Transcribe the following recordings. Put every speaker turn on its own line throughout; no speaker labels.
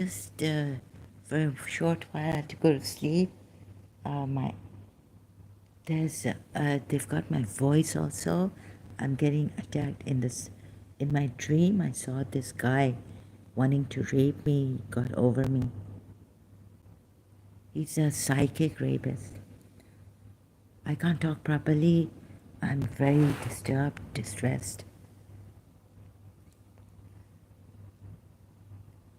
Just for a short while, I had to go to sleep. My they've got my voice also. I'm getting attacked in this. In my dream, I saw this guy wanting to rape me. Got over me. He's a psychic rapist. I can't talk properly. I'm very disturbed, distressed.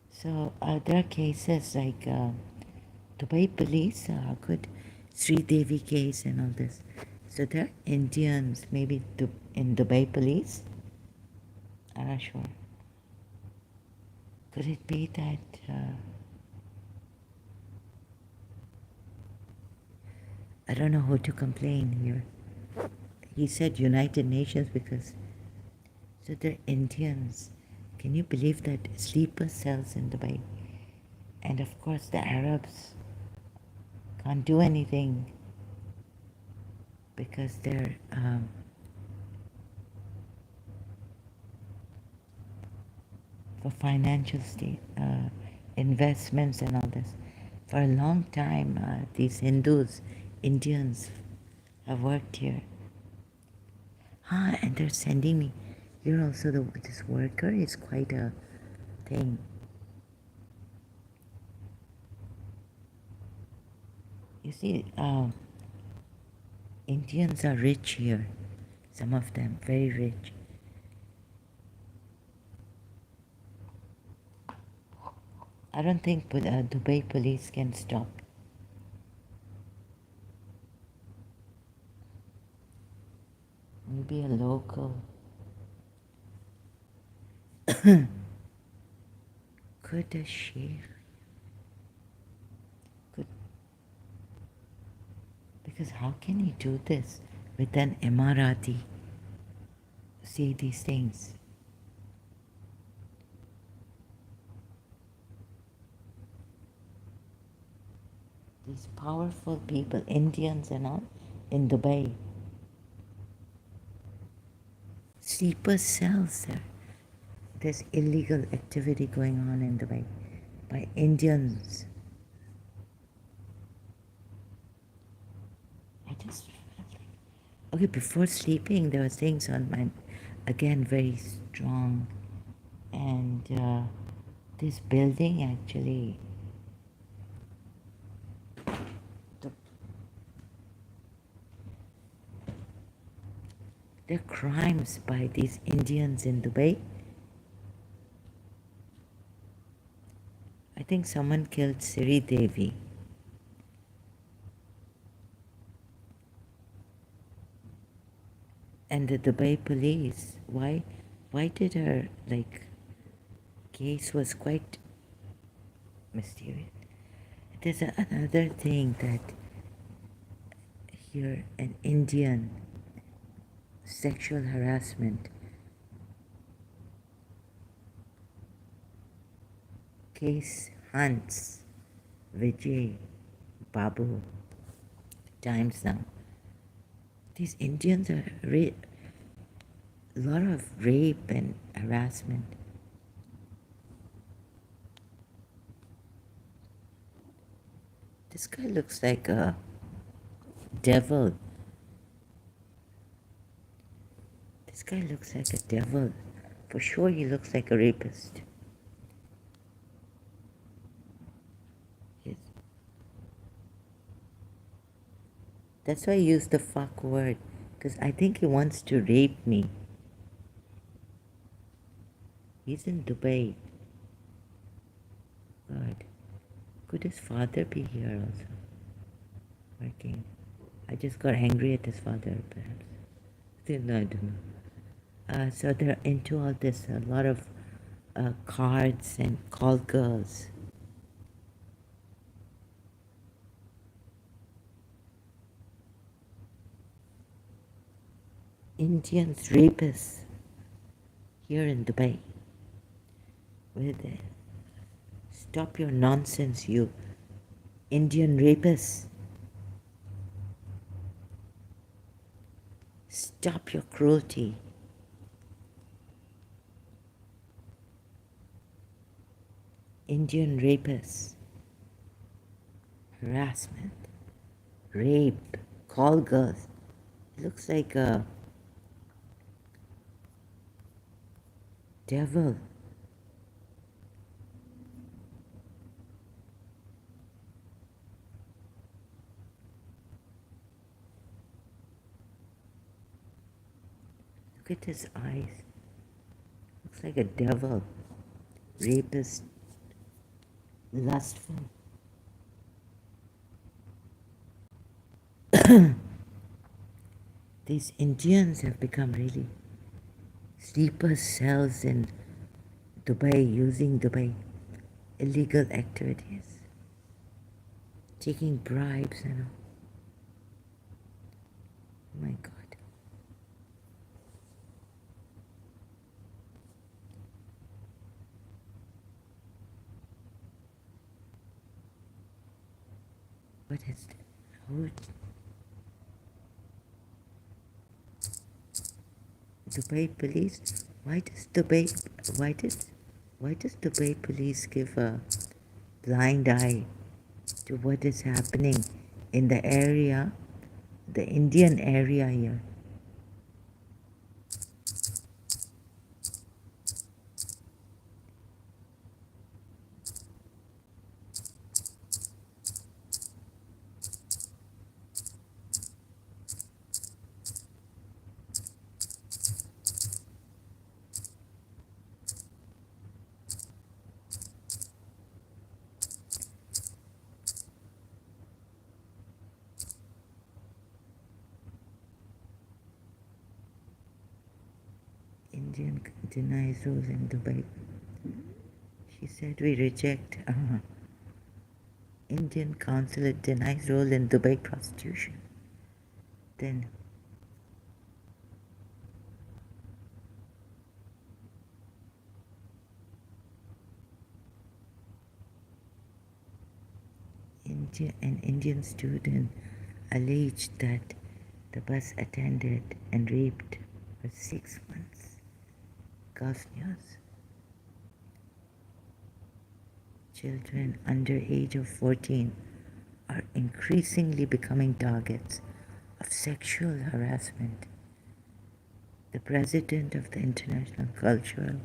So there are cases like Dubai police, how could Sri Devi case and all this. So there are Indians, maybe in Dubai police. I'm not sure. Could it be that I don't know who to complain here. He said United Nations because so they're Indians. Can you believe that sleeper cells in Dubai? And of course the Arabs can't do anything because they're for financial investments and all this. For a long time, these Hindus, Indians have worked here. And they're sending me. You're also this worker is quite a thing. You see, Indians are rich here. Some of them, very rich. I don't think Dubai police can stop. Maybe a local. Could a sheikh? Could, because how can he do this with an Emirati? See these things. These powerful people, Indians and all, in Dubai. Sleeper cells there. There's illegal activity going on in Dubai by Indians. I just felt like, okay, before sleeping, there were things on my, again, very strong. And this building actually, there are crimes by these Indians in Dubai. I think someone killed Sri Devi. And the Dubai police, why did her, case was quite mysterious. There's another thing that here, an Indian sexual harassment case hunts Vijay Babu times now. These Indians are a lot of rape and harassment. This guy looks like a devil. This guy looks like a devil. For sure he looks like a rapist. That's why I use the fuck word, because I think he wants to rape me. He's in Dubai. God. Could his father be here also? Working. I just got angry at his father, perhaps. No, I don't know. So they're into all this, a lot of cards and call girls. Indians rapists here in Dubai. Stop your nonsense, you Indian rapists. Stop your cruelty. Indian rapists, harassment, rape, call girls. It looks like a devil. Look at his eyes. Looks like a devil. Rapist, lustful. These Indians have become really sleeper cells in Dubai, using Dubai illegal activities, taking bribes and all. Oh my God. What is that? Who? Dubai police? Why does Dubai police give a blind eye to what is happening in the area, the Indian area here? Indian denies rules in Dubai. She said we reject. Indian consulate denies role in Dubai prostitution. Then an Indian student alleged that the bus attended and raped for 6 months. Gulf News. Children under age of 14 are increasingly becoming targets of sexual harassment. The president of the International Cultural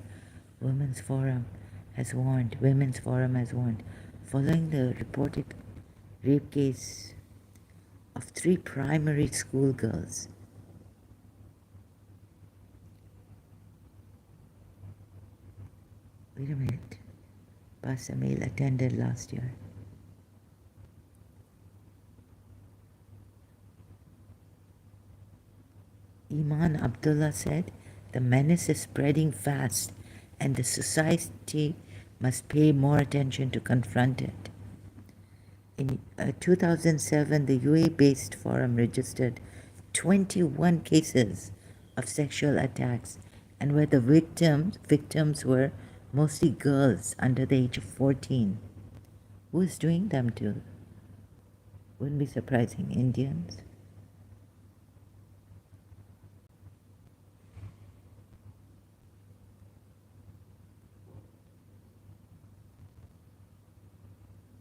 Women's Forum has warned, following the reported rape case of 3 primary school girls. Wait a minute. Bus a male attended last year. Iman Abdullah said, the menace is spreading fast and the society must pay more attention to confront it. In 2007, the UAE-based forum registered 21 cases of sexual attacks, and where the victims were mostly girls under the age of 14. Who is doing them to? Wouldn't be surprising. Indians.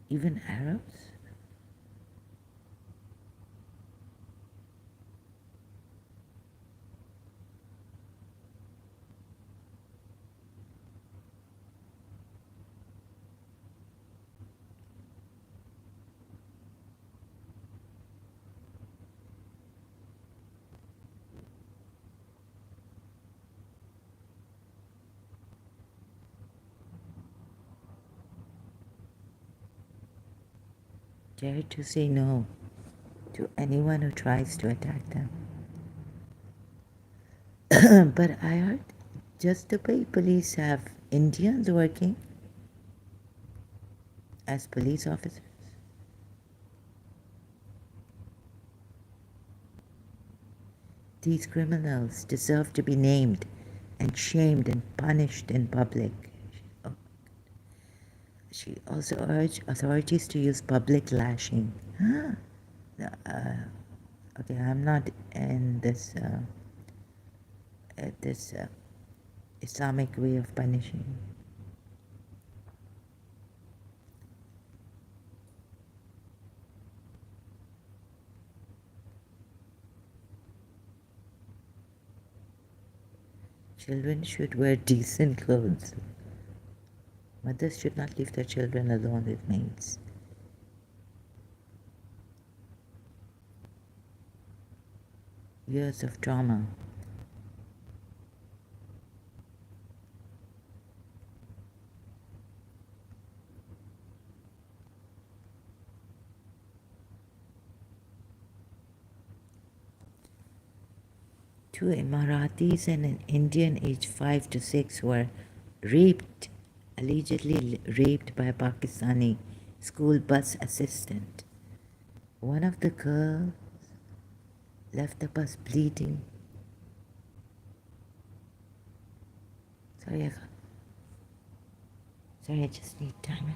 Even Arabs? Dare to say no to anyone who tries to attack them. But I heard just the way police have Indians working as police officers. These criminals deserve to be named and shamed and punished in public. She also urged authorities to use public lashing. Okay, I'm not in this Islamic way of punishing. Children should wear decent clothes. Mothers should not leave their children alone with maids. Years of trauma. Two Emiratis and an Indian aged 5 to 6 were raped, allegedly raped by a Pakistani school bus assistant. One of the girls left the bus bleeding. Sorry, I just need time.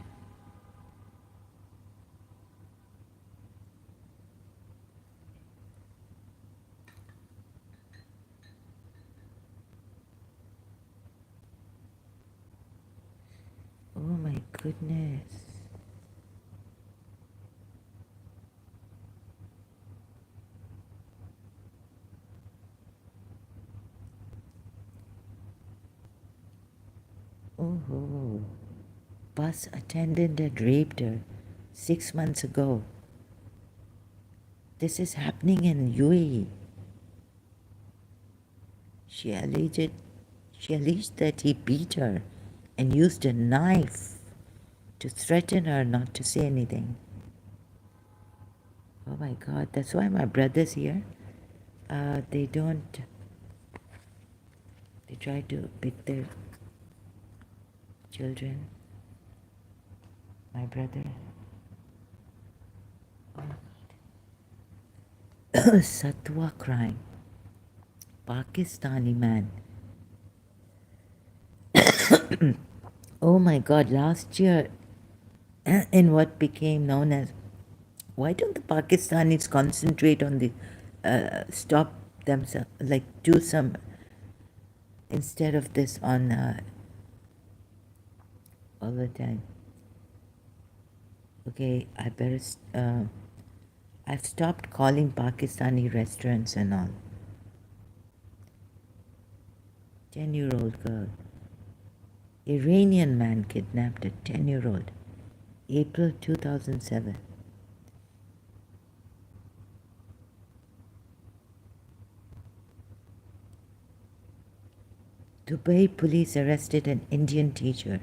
Oh my goodness. Oh, bus attendant had raped her 6 months ago. This is happening in UAE. She alleged that he beat her and used a knife to threaten her not to say anything. Oh my God, that's why my brothers here, they try to pick their children. My brother. Oh. Satwa crime. Pakistani man. Oh my God, last year, in what became known as, why don't the Pakistanis concentrate on the, stop themselves, like do some, instead of this on all the time. Okay, I've stopped calling Pakistani restaurants and all. 10-year-old girl. Iranian man kidnapped a 10-year-old. April 2007. Dubai police arrested an Indian teacher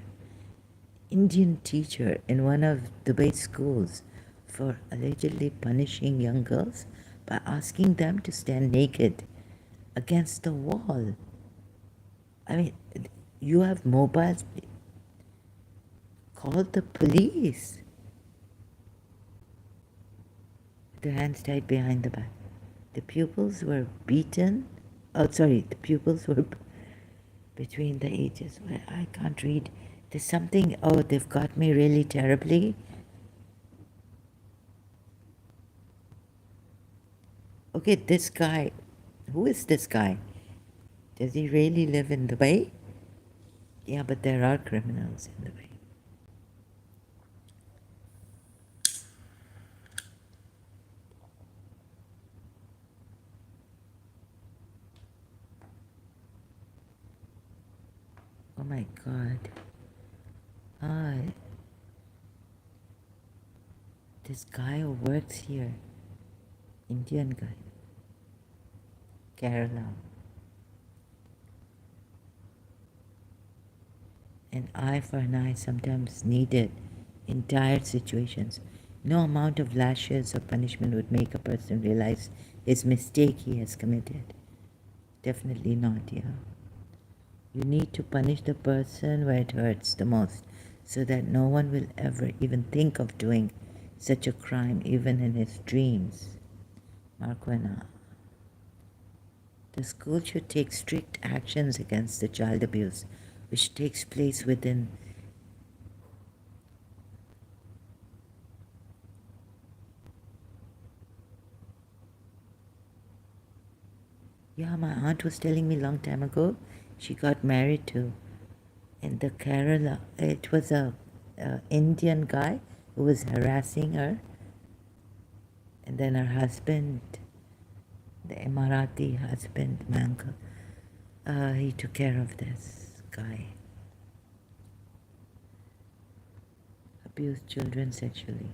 in one of Dubai's schools for allegedly punishing young girls by asking them to stand naked against the wall. I mean, you have mobiles. Call the police. Their hands tied behind the back. The pupils were beaten. Oh, sorry, the pupils were between the ages. Well, I can't read. There's something. Oh, they've got me really terribly. Okay, this guy. Who is this guy? Does he really live in Dubai? Yeah, but there are criminals in Dubai. Oh my God. This guy who works here, Indian guy, Kerala. An eye for an eye sometimes needed in dire situations. No amount of lashes or punishment would make a person realize his mistake he has committed. Definitely not, yeah. You need to punish the person where it hurts the most so that no one will ever even think of doing such a crime even in his dreams. Marquena. The school should take strict actions against the child abuse which takes place within Yeah, my aunt was telling me long time ago, she got married to, in the Kerala, it was a Indian guy who was harassing her, and then her husband, the Emirati husband, my uncle, He took care of this guy. Abused children sexually.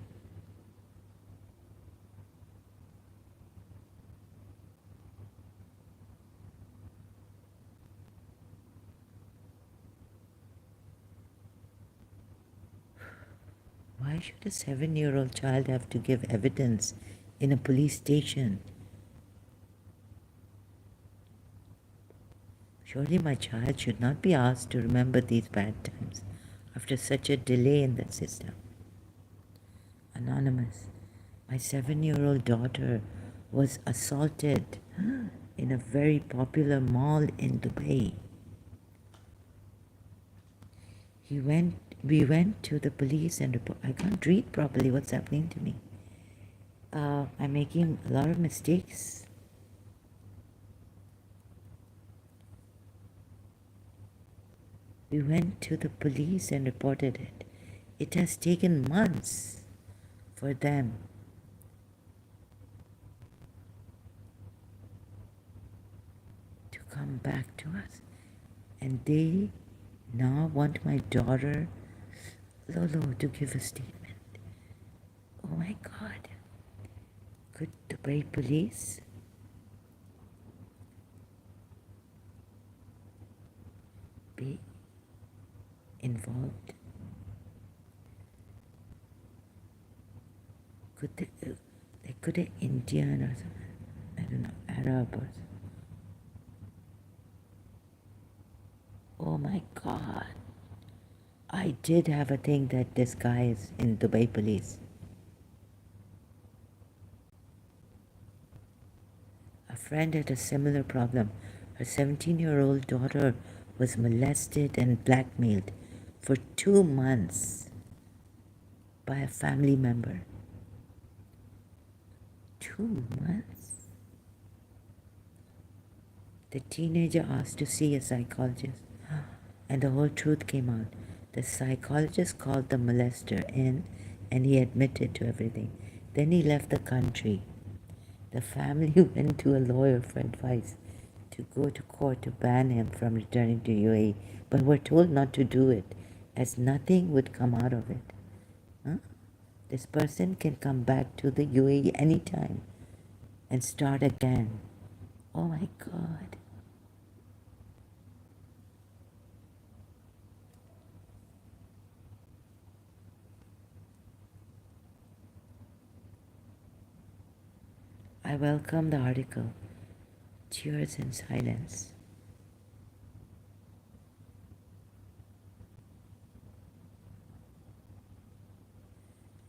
Why should a 7-year-old child have to give evidence in a police station? Surely my child should not be asked to remember these bad times after such a delay in the system. Anonymous. My 7-year-old daughter was assaulted in a very popular mall in Dubai. We went to the police and report. I can't read properly what's happening to me. I'm making a lot of mistakes. We went to the police and reported it. It has taken months for them to come back to us. And they now want my daughter, Lolo, to give a statement. Oh my God. Could Dubai police be involved? Could an Indian or something, I don't know, Arab or something. Oh my God. I did have a thing that this guy is in Dubai police. A friend had a similar problem. Her 17-year-old daughter was molested and blackmailed for 2 months by a family member. 2 months? The teenager asked to see a psychologist, and the whole truth came out. The psychologist called the molester in, and he admitted to everything. Then he left the country. The family went to a lawyer for advice to go to court to ban him from returning to UAE, but were told not to do it, as nothing would come out of it. Huh? This person can come back to the UAE anytime and start again. Oh my God. I welcome the article. Tears in silence.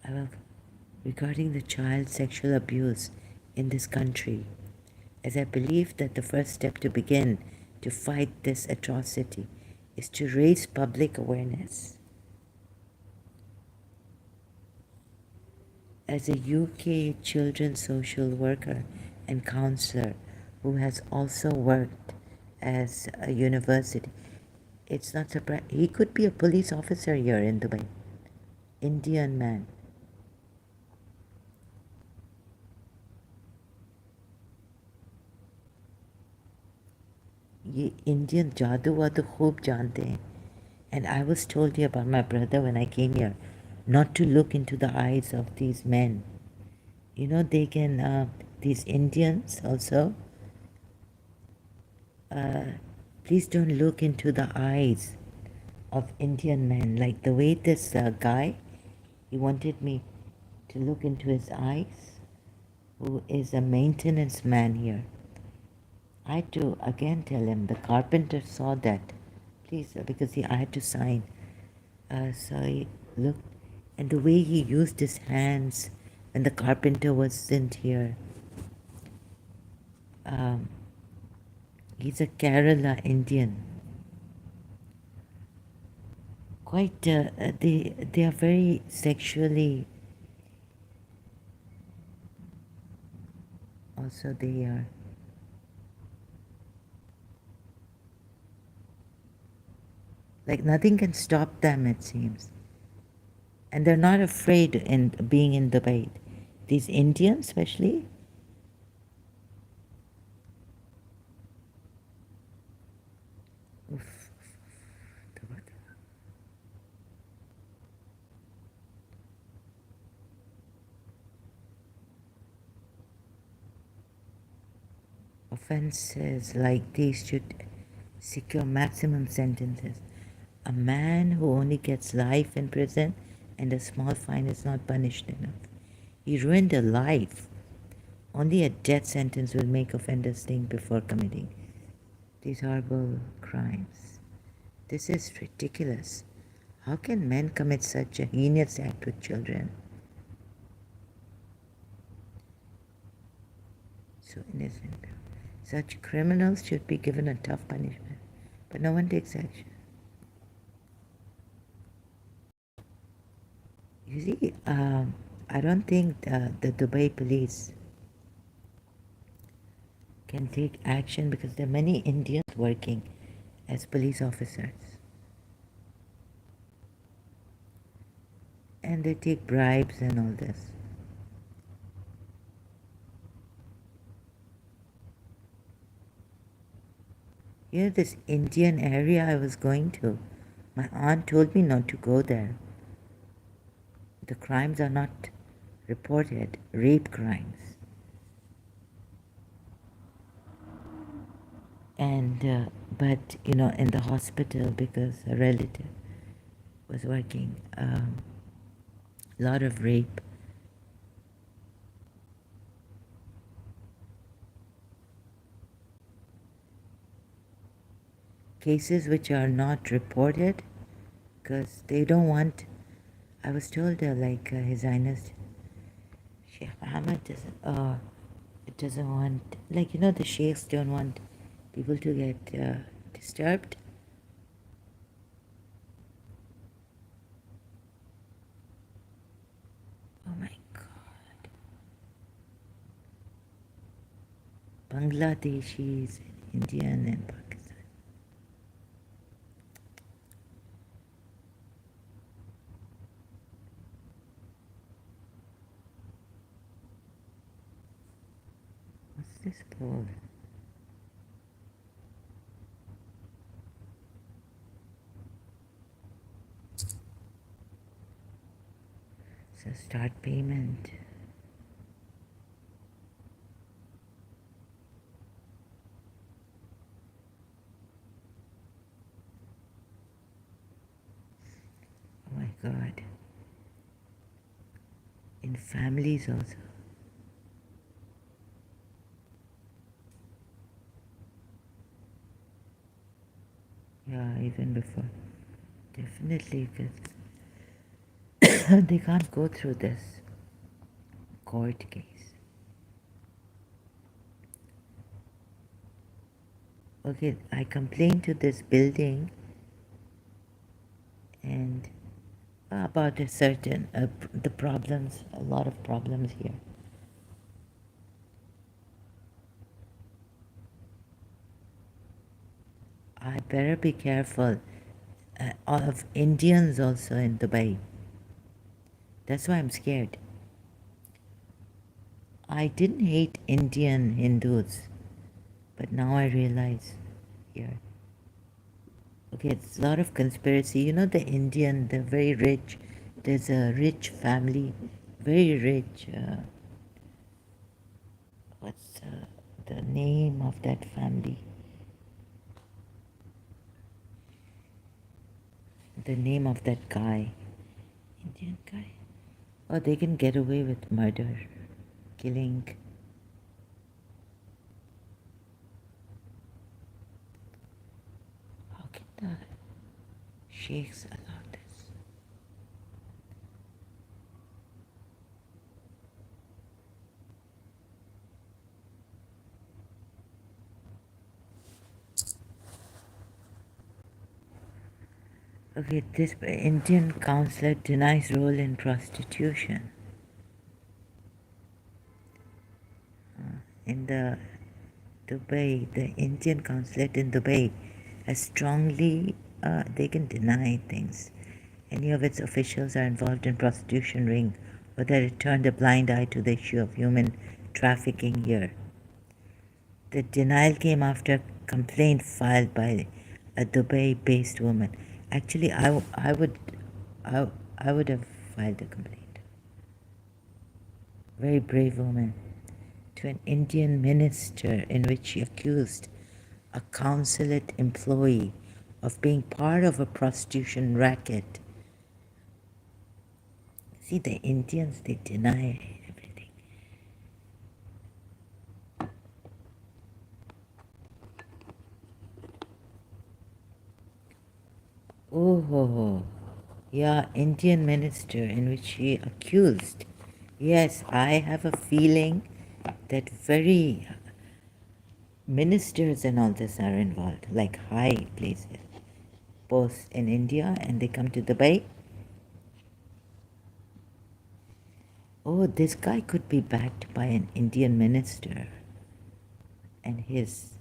I welcome. Regarding the child sexual abuse in this country, as I believe that the first step to begin to fight this atrocity is to raise public awareness. As a UK children's social worker and counselor who has also worked as a university, it's not surprising. He could be a police officer here in Dubai. Indian man. ये Indian जादू वादू खूब जानते हैं. And I was told here by my brother when I came here not to look into the eyes of these men. You know, they can, these Indians also, please don't look into the eyes of Indian men. Like the way this guy, he wanted me to look into his eyes, who is a maintenance man here. I had to again tell him, the carpenter saw that, please, because I had to sign. So he looked, and the way he used his hands when the carpenter wasn't here. He's a Kerala Indian. Quite, they are very sexually, also they are. Like nothing can stop them, it seems. And they're not afraid in being in Dubai. These Indians especially. offenses like these should secure maximum sentences. A man who only gets life in prison and a small fine is not punished enough. He ruined a life. Only a death sentence will make offenders think before committing these horrible crimes. This is ridiculous. How can men commit such a heinous act with children? So innocent. Such criminals should be given a tough punishment, but no one takes action. You see, I don't think the Dubai police can take action because there are many Indians working as police officers. And they take bribes and all this. You know, this Indian area I was going to, my aunt told me not to go there. The crimes are not reported, rape crimes. And, but, you know, in the hospital, because a relative was working, a lot of rape. Cases which are not reported because they don't want. I was told His Highness Sheikh Mohammed doesn't want, the sheikhs don't want people to get disturbed. Oh my God. Bangladeshis, Indian and Pakistan. What's this for? So start payment. Oh my God. In families also. Yeah, even before. Definitely, because they can't go through this court case. Okay, I complained to this building and about a certain the problems, a lot of problems here. I better be careful of Indians also in Dubai. That's why I'm scared. I didn't hate Indian Hindus, but now I realize here. Okay, it's a lot of conspiracy. You know, the Indian, they're very rich. There's a rich family, very rich. What's the name of that family? The name of that guy. Indian guy. Oh, they can get away with murder, killing. How can the sheikhs allow this? Okay, this Indian counselor denies role in prostitution. In the Dubai, the Indian consulate in Dubai has strongly, they can deny things. Any of its officials are involved in prostitution ring or that it turned a blind eye to the issue of human trafficking here. The denial came after a complaint filed by a Dubai-based woman. Actually, I would have filed a complaint. Very brave woman. to an Indian minister in which she accused a consulate employee of being part of a prostitution racket. See, the Indians, they deny everything. Oh, yeah, Indian minister in which she accused. Yes, I have a feeling that very ministers and all this are involved, like high places, both in India and they come to Dubai. Oh, this guy could be backed by an Indian minister and his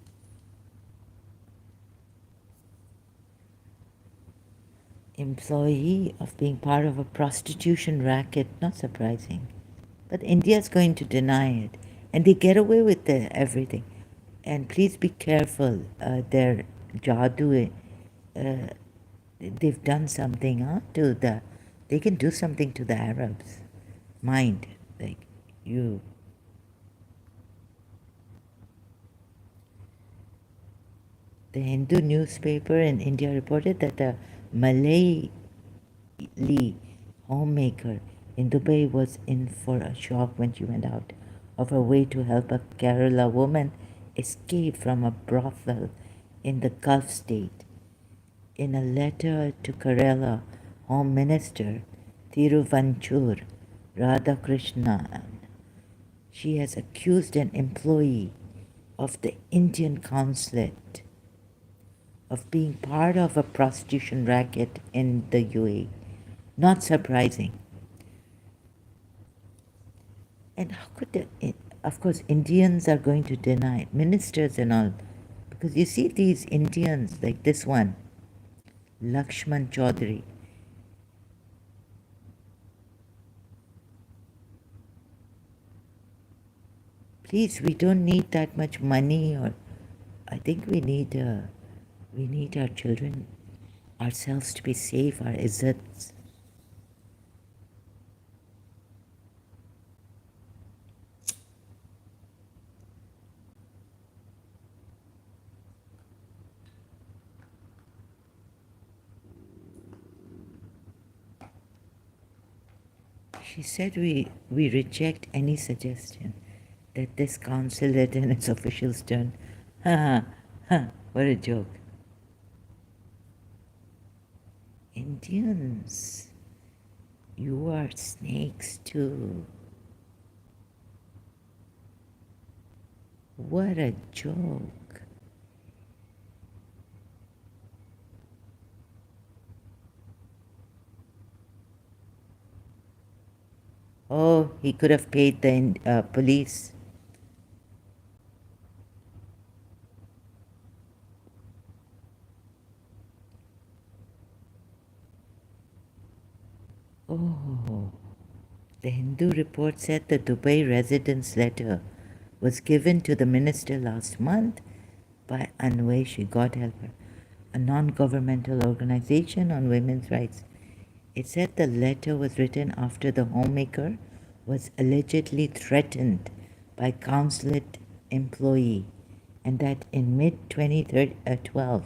employee of being part of a prostitution racket. Not surprising. But India's going to deny it. And they get away with everything. And please be careful. Their jadoo, they've done something to the... They can do something to the Arabs. Mind. Like, you... The Hindu newspaper in India reported that a Malay homemaker in Dubai was in for a shock when she went out of her way to help a Kerala woman escape from a brothel in the Gulf state. In a letter to Kerala Home Minister Thiruvanchur Radhakrishnan, she has accused an employee of the Indian consulate of being part of a prostitution racket in the UAE. Not surprising. And how could of course, Indians are going to deny it, ministers and all, because you see these Indians like this one, Lakshman Chaudhary. Please, we don't need that much money, or I think we need our children, ourselves to be safe, our izzats. She said we reject any suggestion that this consulate and its officials turn. Ha ha, what a joke. Indians, you are snakes too. What a joke. Oh, he could have paid the police. Oh, the Hindu report said the Dubai resident's letter was given to the minister last month by Anwaishi, God help her, a non-governmental organization on women's rights. It said the letter was written after the homemaker was allegedly threatened by consulate employee, and that in mid-2012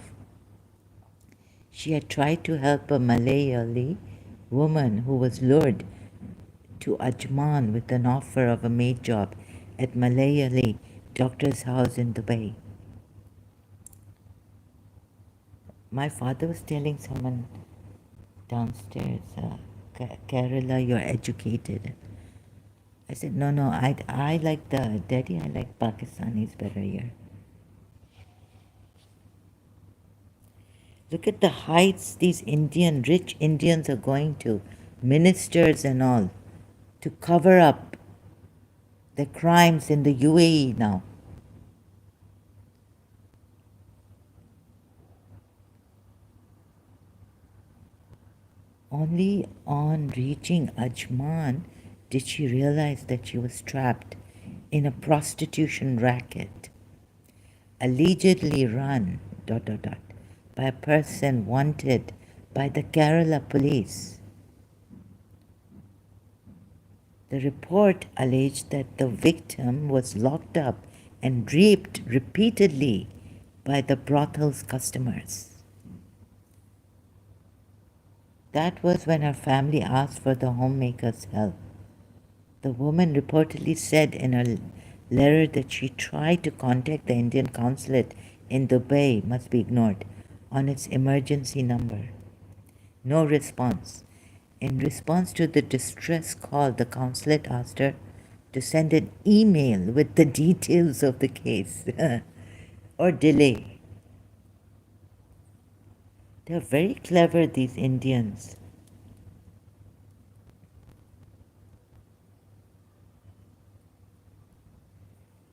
she had tried to help a Malayali woman who was lured to Ajman with an offer of a maid job at Malayali doctor's house in Dubai. My father was telling someone downstairs, Kerala, you're educated. I said, no, I like Daddy, I like Pakistanis better here. Look at the heights these rich Indians are going to, ministers and all, to cover up the crimes in the UAE now. Only on reaching Ajman did she realize that she was trapped in a prostitution racket, allegedly run, by a person wanted by the Kerala police. The report alleged that the victim was locked up and raped repeatedly by the brothel's customers. That was when her family asked for the homemaker's help. The woman reportedly said in her letter that she tried to contact the Indian consulate in Dubai, must be ignored, on its emergency number. No response. In response to the distress call, the consulate asked her to send an email with the details of the case or delay. They're very clever, these Indians.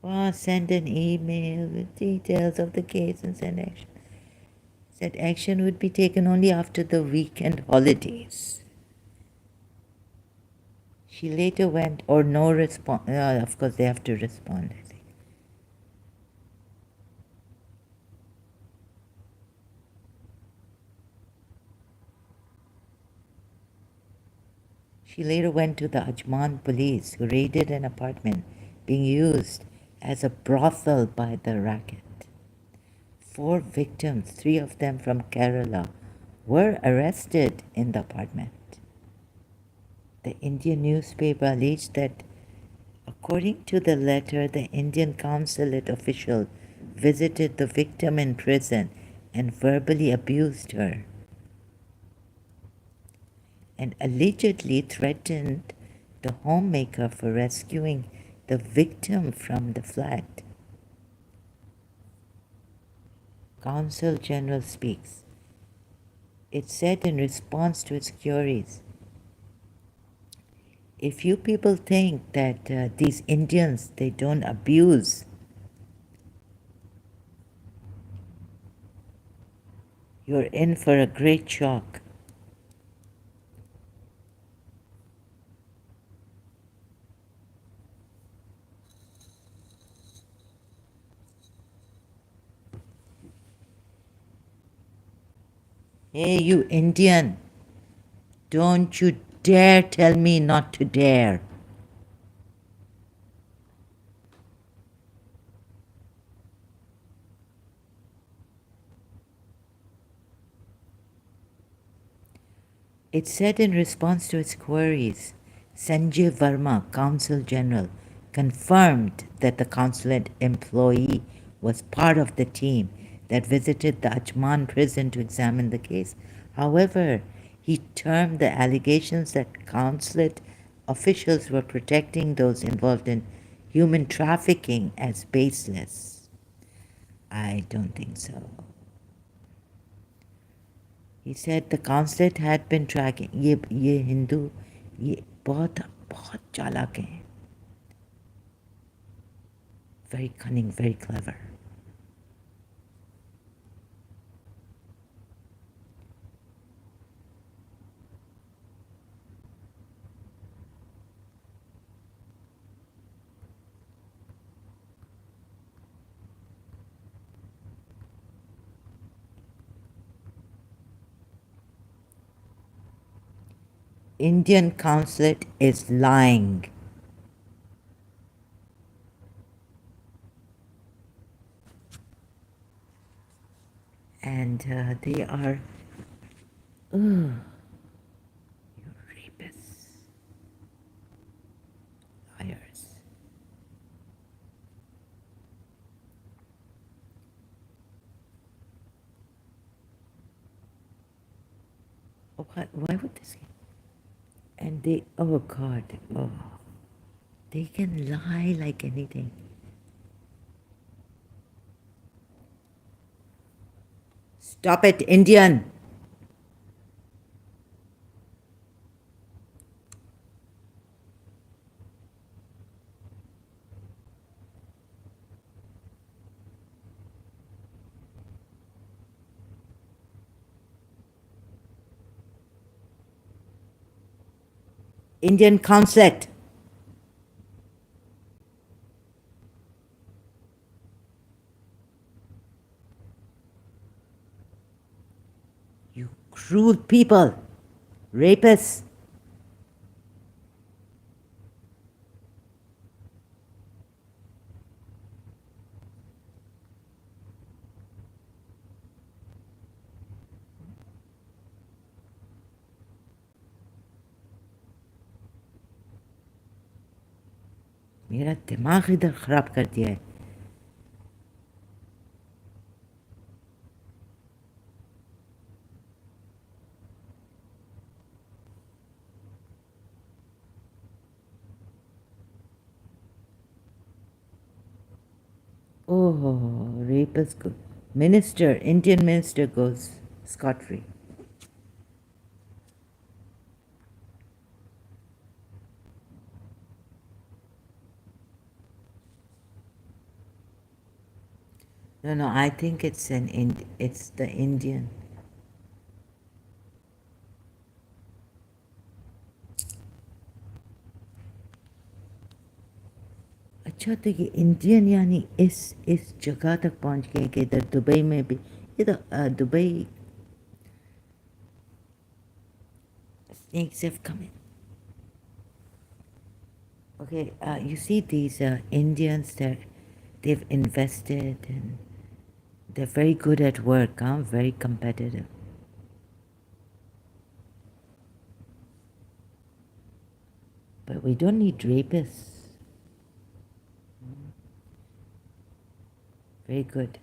Oh, send an email with details of the case and send action. Said action would be taken only after the weekend holidays. She later went, or no response. Of course, they have to respond, I think. She later went to the Ajman police, who raided an apartment being used as a brothel by the racket. 4 victims, 3 of them from Kerala, were arrested in the apartment. The Indian newspaper alleged that, according to the letter, the Indian consulate official visited the victim in prison and verbally abused her, and allegedly threatened the homemaker for rescuing the victim from the flat. Consul General speaks. It said in response to its queries, if you people think that these Indians, they don't abuse, you're in for a great shock. Hey, you Indian, don't you dare tell me not to dare. It said in response to its queries, Sanjay Verma, Consul General, confirmed that the consulate employee was part of the team that visited the Ajman prison to examine the case. However, he termed the allegations that consulate officials were protecting those involved in human trafficking as baseless. I don't think so. He said the consulate had been tracking. ये हिंदू ये बहुत बहुत चालाक हैं. Very cunning, very clever. Indian consulate is lying. And they are, you rapists, liars. Oh, why would this? And they, oh God, oh, they can lie like anything. Stop it, Indian. Indian consulate. You cruel people, rapists. मेरा दिमाग इधर ख़राब कर दिया है. Oh, rapist minister, Indian minister goes scot-free. No, I think it's it's the Indian. अच्छा तो ये इंडियन यानी इस जगह तक पहुंच गए कि इधर दुबई में भी ये तो Dubai snakes have come in. Okay, you see these Indians that they've invested and they're very good at work, very competitive. But we don't need rapists. Very good.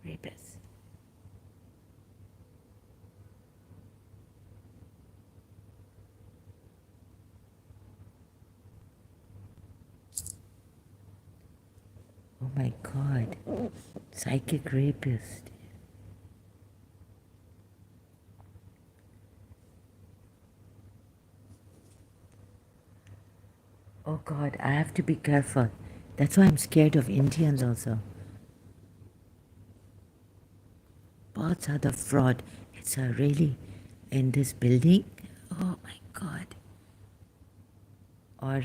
Rapists. Oh my God. Psychic rapist. Oh God, I have to be careful. That's why I'm scared of Indians also. Bots are the fraud. It's really in this building. Oh my God. Or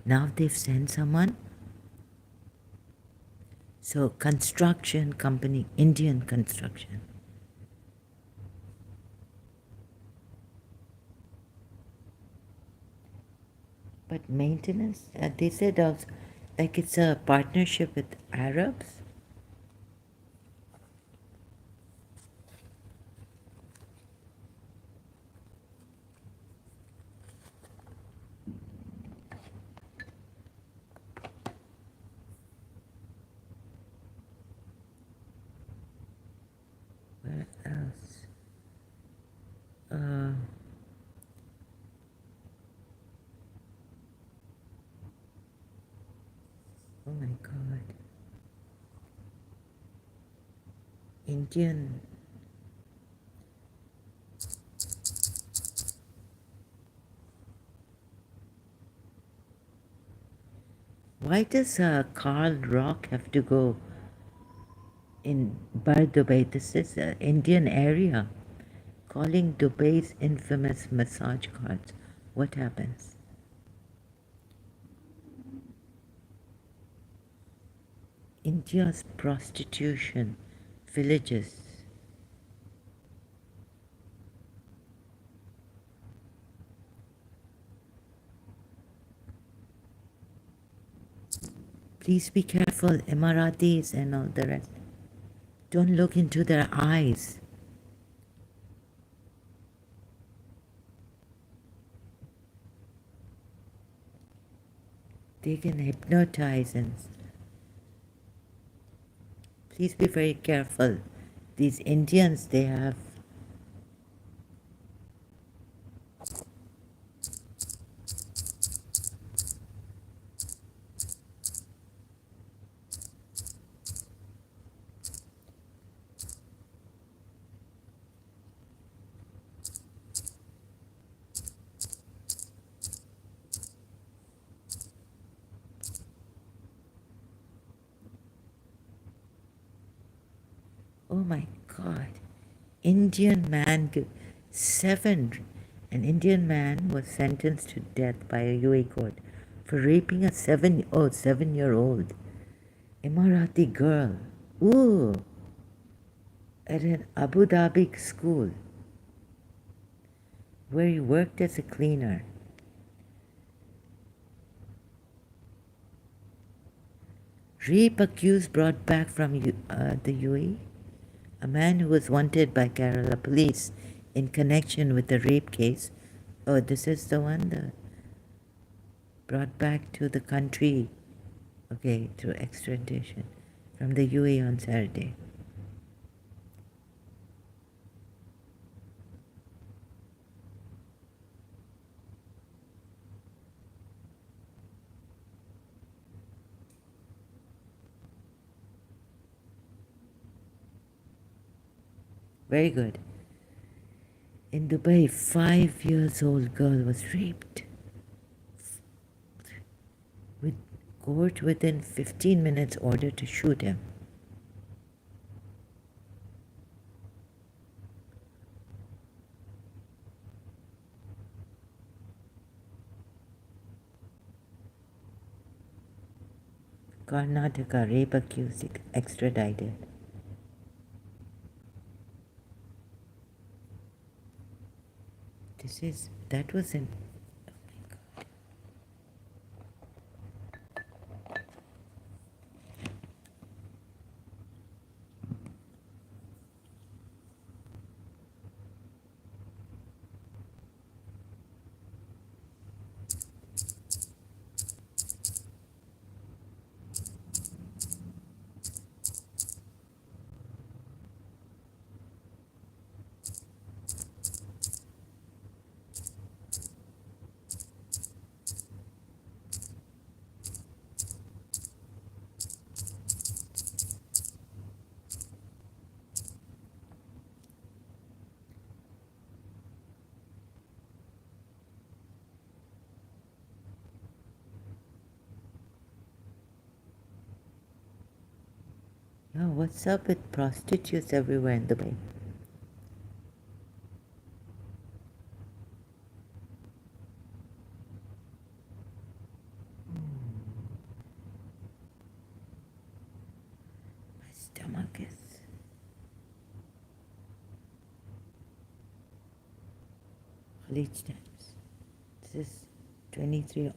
now they've sent someone. So construction company, Indian construction. But maintenance, they said also, like it's a partnership with Arabs. Where else? Oh my God. Indian. Why does Karl Rock have to go in Bar Dubai? This is an Indian area. Calling Dubai's infamous massage cards. What happens? India's prostitution villages. Please be careful, Emiratis and all the rest. Don't look into their eyes. They can hypnotize and please be very careful. These Indians, they have. Oh my God. Indian man, an Indian man was sentenced to death by a UAE court for raping a 7-year-old Emirati girl. Ooh, at an Abu Dhabi school where he worked as a cleaner. Rape accused brought back from the UAE. A man who was wanted by Kerala police in connection with the rape case. Oh, this is the one that brought back to the country, okay, through extradition from the UAE on Saturday. Very good. In Dubai, 5-year-old girl was raped. With court within 15 minutes ordered to shoot him. Karnataka rape accused extradited. That was in, oh my God. Oh, what's up with prostitutes everywhere in Dubai? My stomach is... all each times. This is 23.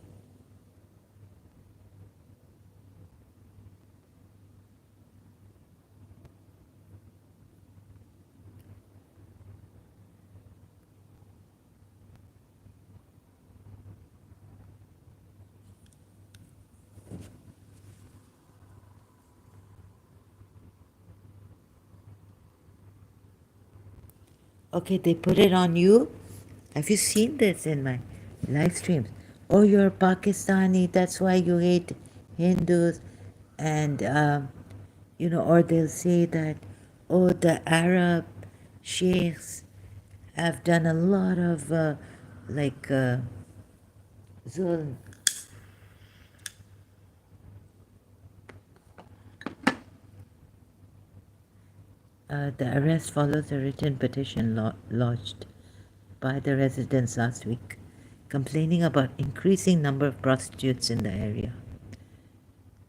Okay, they put it on you. Have you seen this in my live streams? Oh, you're Pakistani, that's why you hate Hindus. And, or they'll say that, oh, the Arab sheikhs have done a lot of, zulm. The arrest follows a written petition lodged by the residents last week, complaining about increasing number of prostitutes in the area,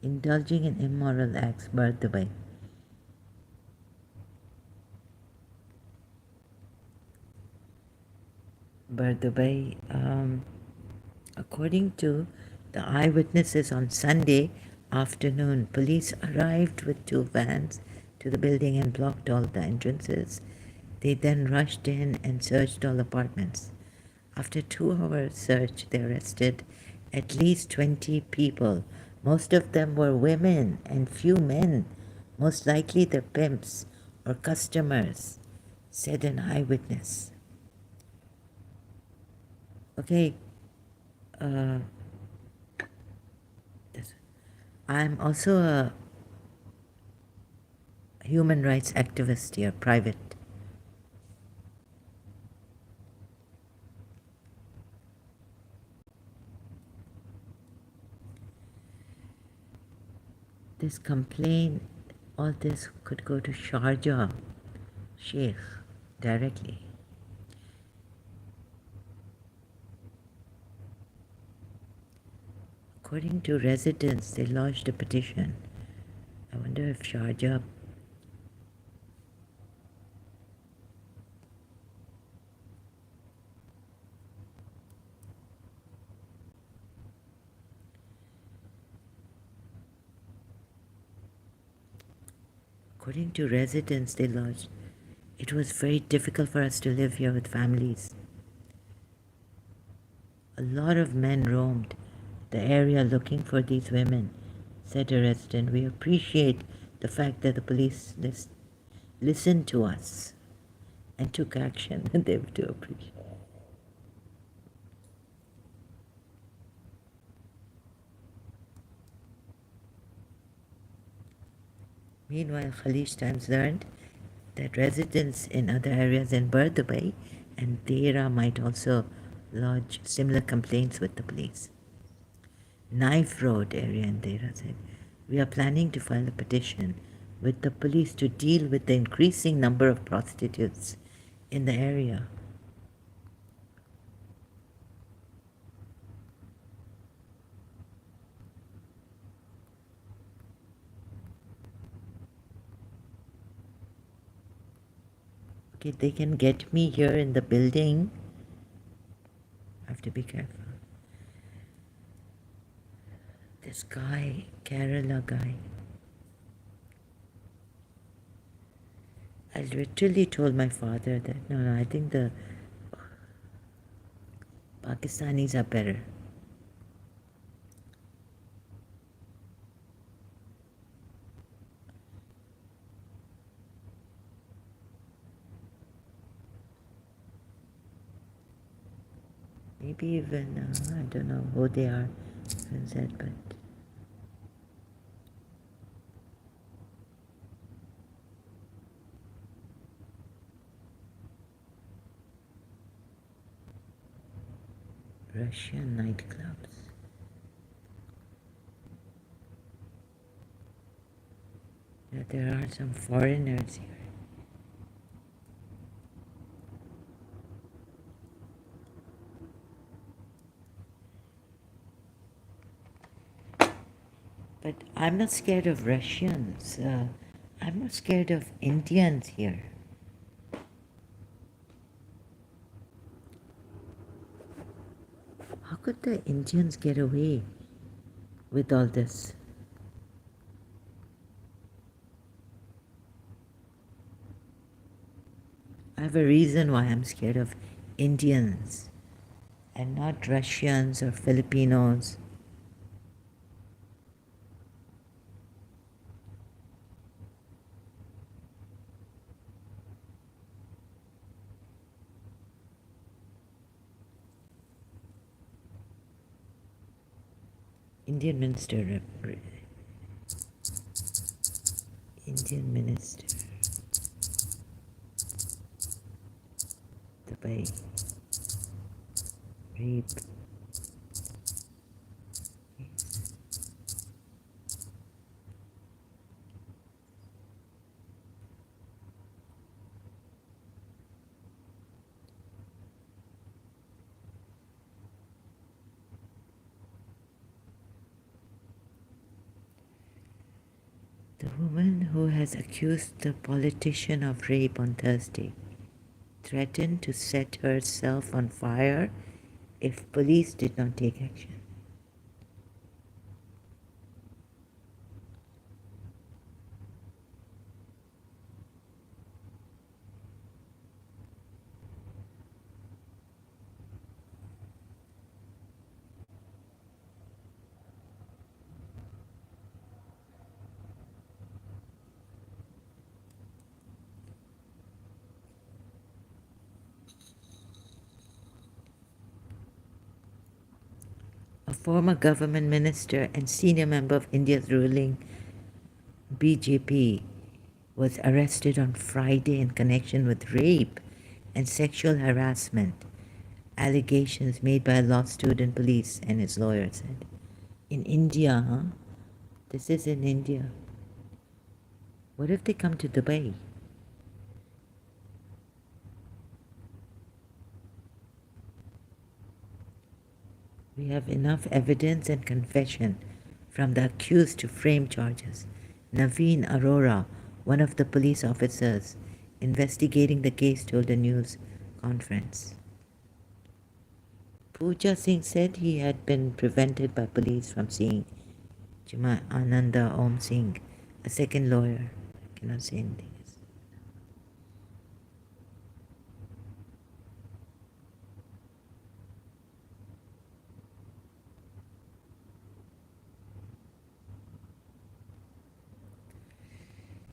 indulging in immoral acts by Dubai. Dubai, according to the eyewitnesses on Sunday afternoon, police arrived with 2 vans to the building and blocked all the entrances. They then rushed in and searched all apartments. After 2 hours search, they arrested at least 20 people. Most of them were women and few men, most likely the pimps or customers, said an eyewitness. Okay, I'm also a human rights activist here, private. This complaint, all this could go to Sharjah Sheikh directly. According to residents, they lodged a petition. I wonder if Sharjah... According to residents, they lodged... It it was very difficult for us to live here with families. A lot of men roamed the area looking for these women, said a resident. We appreciate the fact that the police listened to us and took action. They do appreciate. Meanwhile, Khaleej Times learned that residents in other areas in Dubai and Deira might also lodge similar complaints with the police. Knife Road area in Deira said, we are planning to file a petition with the police to deal with the increasing number of prostitutes in the area. Okay, they can get me here in the building. I have to be careful. This guy, Kerala guy. I literally told my father that, no, I think the Pakistanis are better. Maybe even, I don't know who they are, said, but Russian nightclubs. Yeah, there are some foreigners here. But I'm not scared of Russians. I'm not scared of Indians here. How could the Indians get away with all this? I have a reason why I'm scared of Indians and not Russians or Filipinos. Indian minister, Dubai, rape. The woman who has accused the politician of rape on Thursday threatened to set herself on fire if police did not take action. A former government minister and senior member of India's ruling BJP was arrested on Friday in connection with rape and sexual harassment allegations made by a law student, police and his lawyer said. In India, huh? This is in India. What if they come to Dubai? We have enough evidence and confession from the accused to frame charges. Naveen Arora, one of the police officers investigating the case, told a news conference. Pooja Singh said he had been prevented by police from seeing Jima Ananda Om Singh, a second lawyer. I cannot say anything else.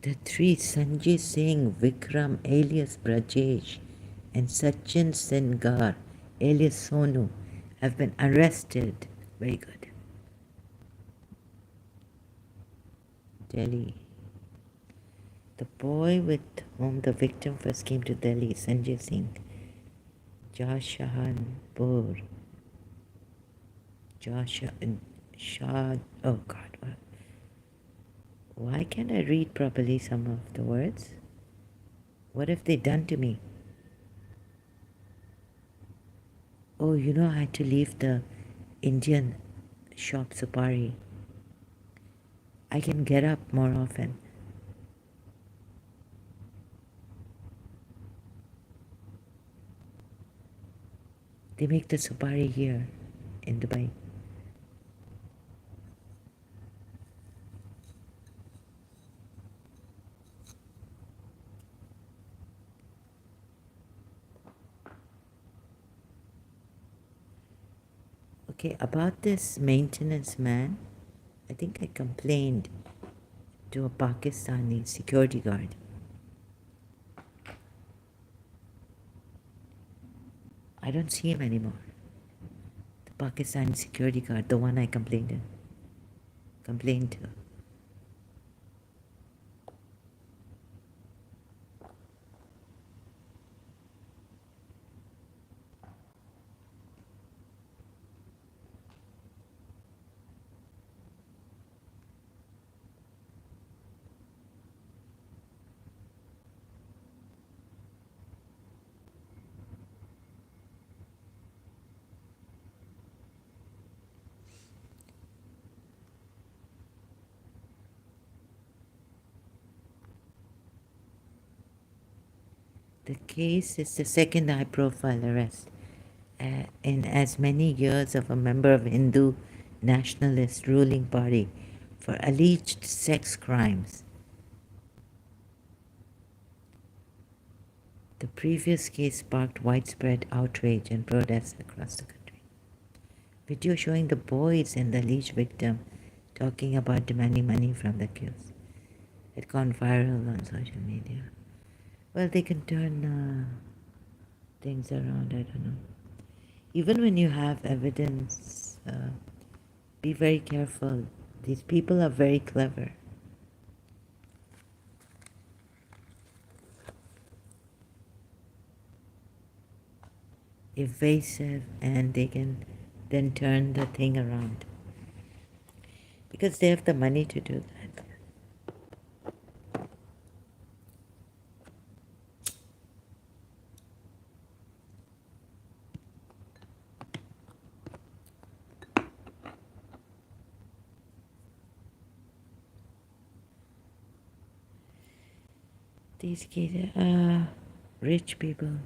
The three, Sanjay Singh, Vikram alias Brajesh, and Sachin Sengar alias Sonu, have been arrested. Very good. Delhi. The boy with whom the victim first came to Delhi, Sanjay Singh, Jashahanpur, Shah. Oh God, why can't I read properly some of the words? What have they done to me? Oh, you know, I had to leave the Indian shop Supari. I can get up more often. They make the Supari here in Dubai. Okay, about this maintenance man, I think I complained to a Pakistani security guard. I don't see him anymore. The Pakistani security guard, the one I complained to. The case is the second high-profile arrest in as many years of a member of Hindu nationalist ruling party for alleged sex crimes. The previous case sparked widespread outrage and protests across the country. Video showing the boys and the alleged victim talking about demanding money from the accused had gone viral on social media. Well, they can turn things around, I don't know. Even when you have evidence, be very careful. These people are very clever. Evasive, and they can then turn the thing around. Because they have the money to do that. These kids are rich people.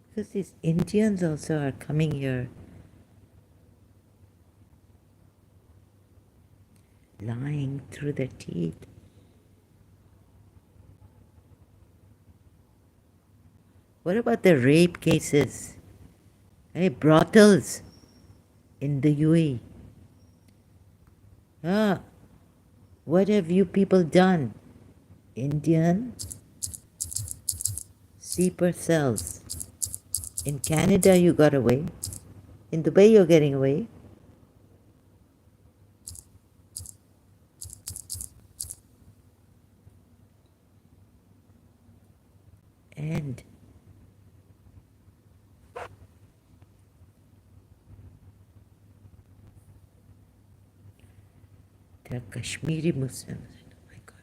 Because these Indians also are coming here lying through their teeth. What about the rape cases? Hey, brothels in the UAE. What have you people done? Indian sleeper cells. In Canada, you got away. In Dubai, you're getting away. And they're Kashmiri Muslims. Oh my God.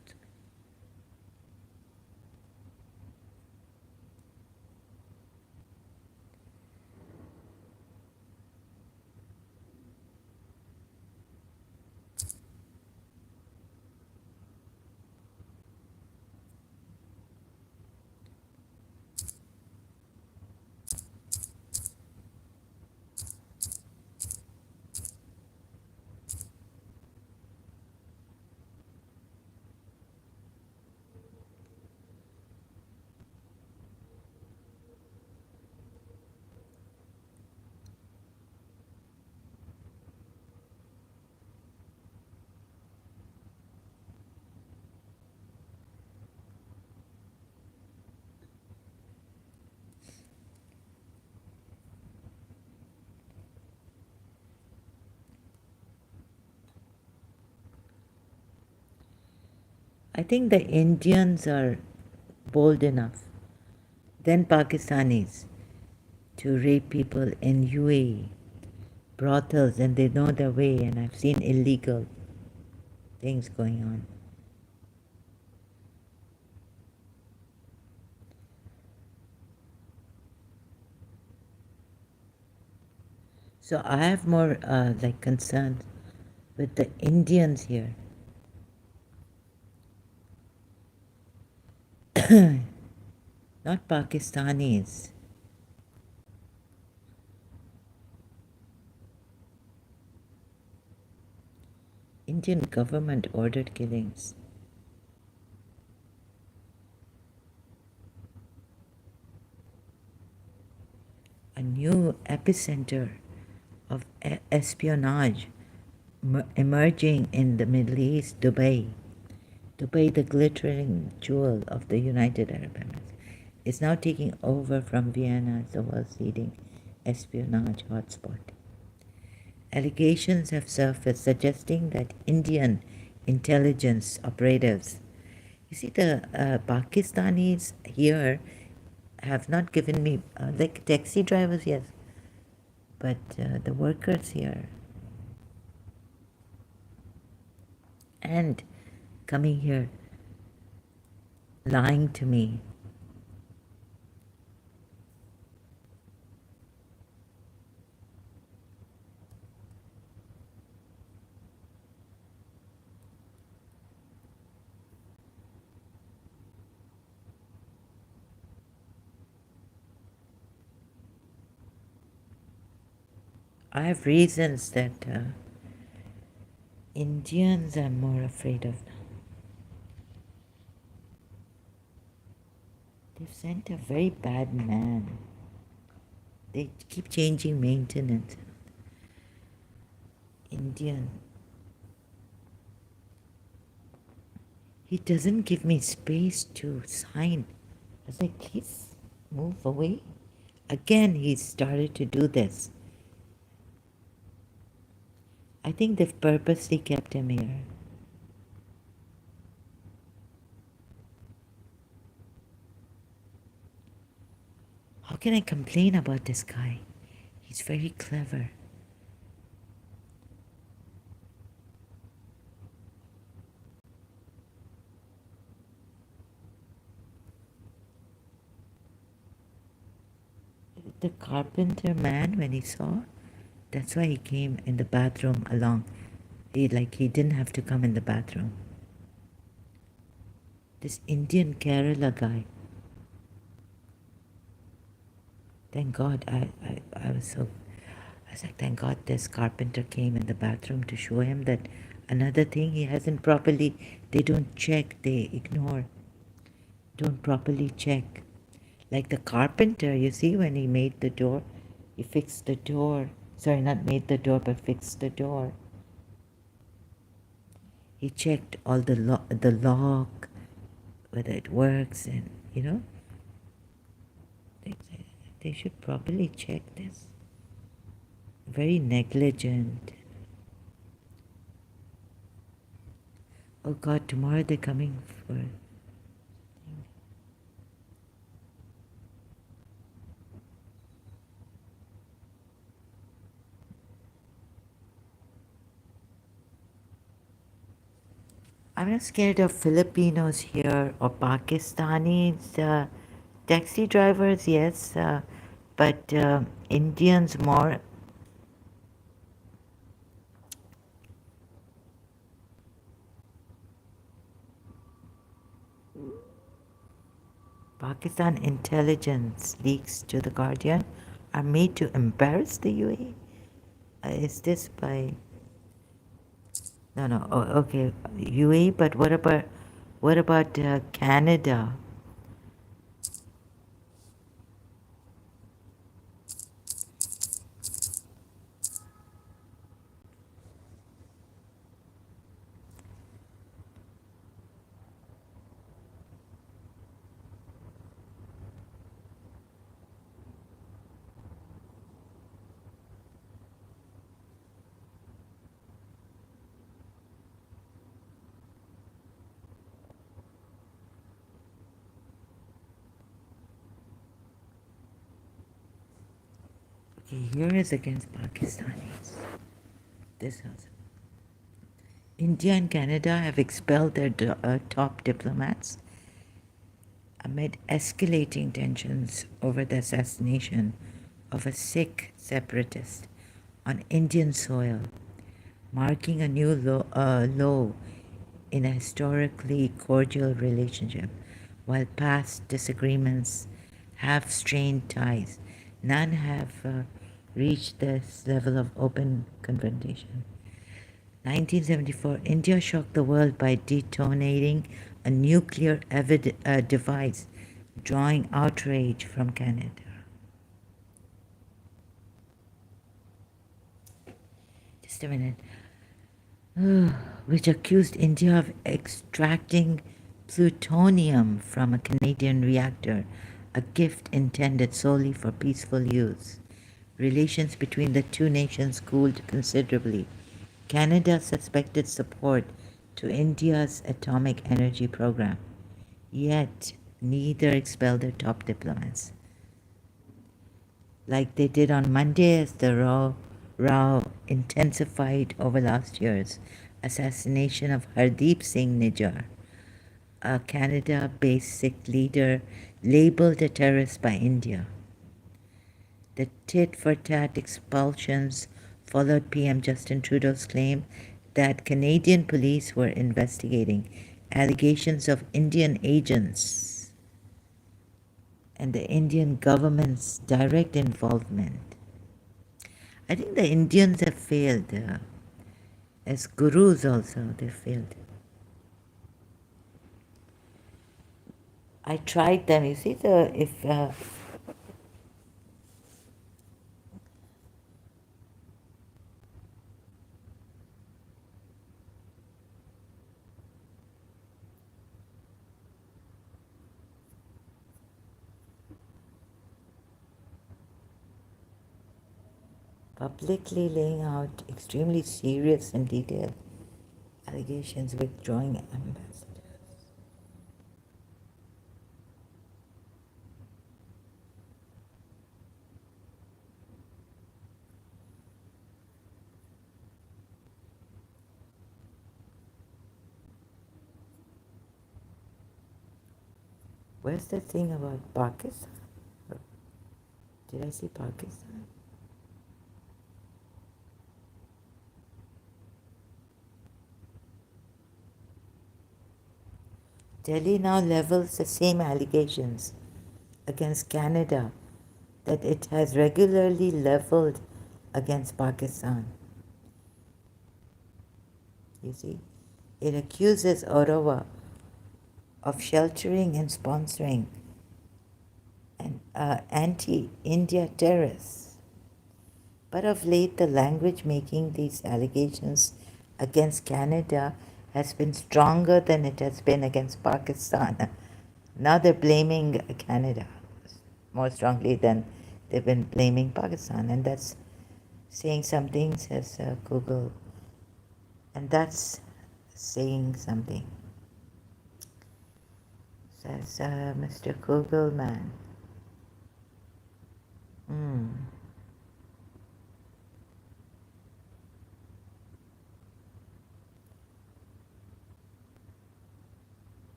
I think the Indians are bold enough, then Pakistanis, to rape people in UAE brothels, and they know their way, and I've seen illegal things going on. So I have more like concerns with the Indians here. Not Pakistanis. Indian government ordered killings. A new epicenter of espionage emerging in the Middle East, Dubai. Dubai, the glittering jewel of the United Arab Emirates, is now taking over from Vienna as the world's leading espionage hotspot. Allegations have surfaced suggesting that Indian intelligence operatives, you see, the Pakistanis here have not given me, like taxi drivers, yes, but the workers here, and coming here, lying to me. I have reasons that Indians I'm more afraid of now. They've sent a very bad man. They keep changing maintenance. Indian. He doesn't give me space to sign. I was like, please move away. Again, he started to do this. I think they've purposely kept him here. How can I complain about this guy? He's very clever. The carpenter man, when he saw, that's why he came in the bathroom along. He didn't have to come in the bathroom. This Indian Kerala guy. Thank God, I was like, thank God this carpenter came in the bathroom to show him that another thing he hasn't properly, they don't check, they ignore, don't properly check. Like the carpenter, you see, when he made the door, he fixed the door. Sorry, not made the door, but fixed the door. He checked all the lock, whether it works, and they should properly check this. Very negligent. Oh God, tomorrow they're coming for. I'm not scared of Filipinos here or Pakistanis. Taxi drivers, yes, but Indians more. Pakistan intelligence leaks to The Guardian are made to embarrass the UAE. Is this by? No. Oh, okay, UAE. But what about Canada? Okay, here is against Pakistanis. This house. India and Canada have expelled their top diplomats amid escalating tensions over the assassination of a Sikh separatist on Indian soil, marking a new low in a historically cordial relationship. While past disagreements have strained ties, none have reached this level of open confrontation. 1974, India shocked the world by detonating a nuclear device, drawing outrage from Canada. Just a minute. Which accused India of extracting plutonium from a Canadian reactor, a gift intended solely for peaceful use. Relations between the two nations cooled considerably. Canada suspected support to India's atomic energy program, yet neither expelled their top diplomats. Like they did on Monday as the row intensified over last year's assassination of Hardeep Singh Nijjar, a Canada-based Sikh leader labeled a terrorist by India. The tit-for-tat expulsions followed PM Justin Trudeau's claim that Canadian police were investigating allegations of Indian agents and the Indian government's direct involvement. I think the Indians have failed. As gurus also, they failed. I tried them. You see, publicly laying out extremely serious and detailed allegations, withdrawing ambassadors. Where's the thing about Pakistan? Did I see Pakistan? Delhi now levels the same allegations against Canada that it has regularly leveled against Pakistan. You see, it accuses Ottawa of sheltering and sponsoring an anti-India terrorists. But of late, the language making these allegations against Canada has been stronger than it has been against Pakistan. Now they're blaming Canada more strongly than they've been blaming Pakistan, and that's saying something, says Google, and that's saying something, says Mr. Google man.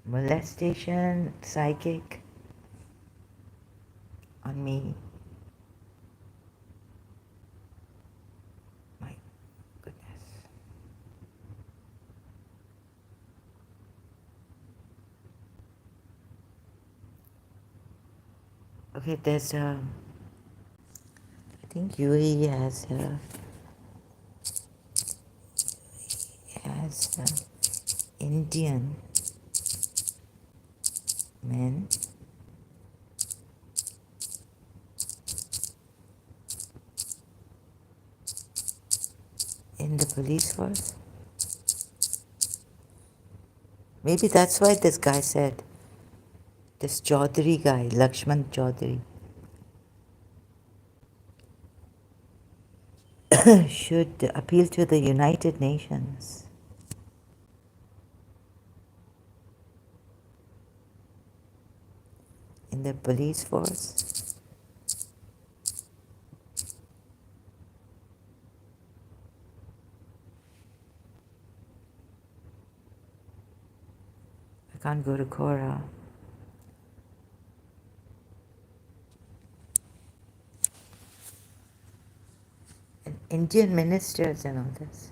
Molestation, psychic on me. My goodness. Okay, there's I think UAE has Indian men in the police force. Maybe that's why this guy said, this Chaudhary guy, Lakshman Chaudhary, should appeal to the United Nations in the police force. I can't go to Quora. And Indian ministers and all this.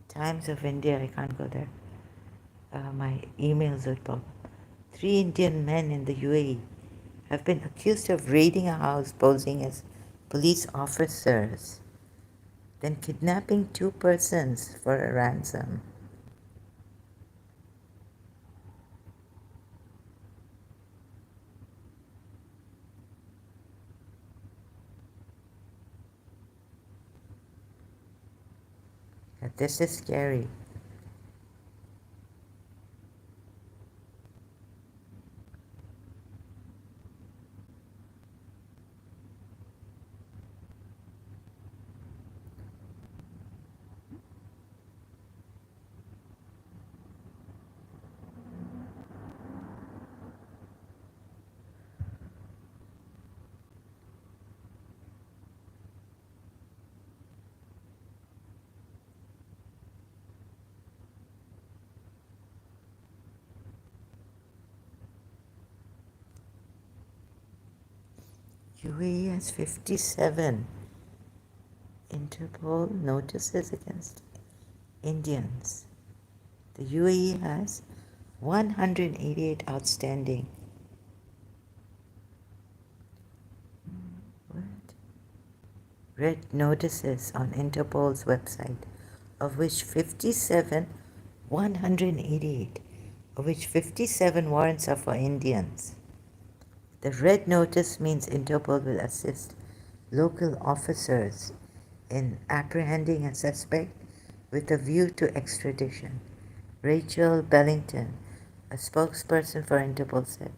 Times of India, I can't go there. My emails would pop. 3 Indian men in the UAE have been accused of raiding a house posing as police officers, then kidnapping 2 persons for a ransom. This is scary. UAE has 57 Interpol notices against Indians. The UAE has 188 outstanding. What? Red notices on Interpol's website, of which 188, of which 57 warrants are for Indians. The red notice means Interpol will assist local officers in apprehending a suspect with a view to extradition. Rachel Bellington, a spokesperson for Interpol, said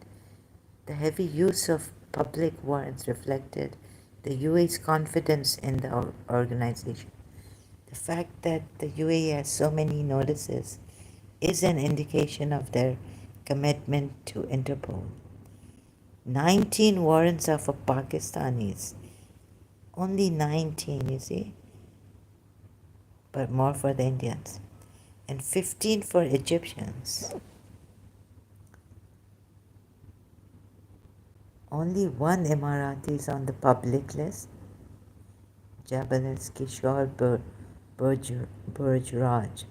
the heavy use of public warrants reflected the UAE's confidence in the organization. The fact that the UAE has so many notices is an indication of their commitment to Interpol. 19 warrants are for Pakistanis. Only 19, you see? But more for the Indians. And 15 for Egyptians. Only one Emirati is on the public list. Jabal Kishore Burjraj,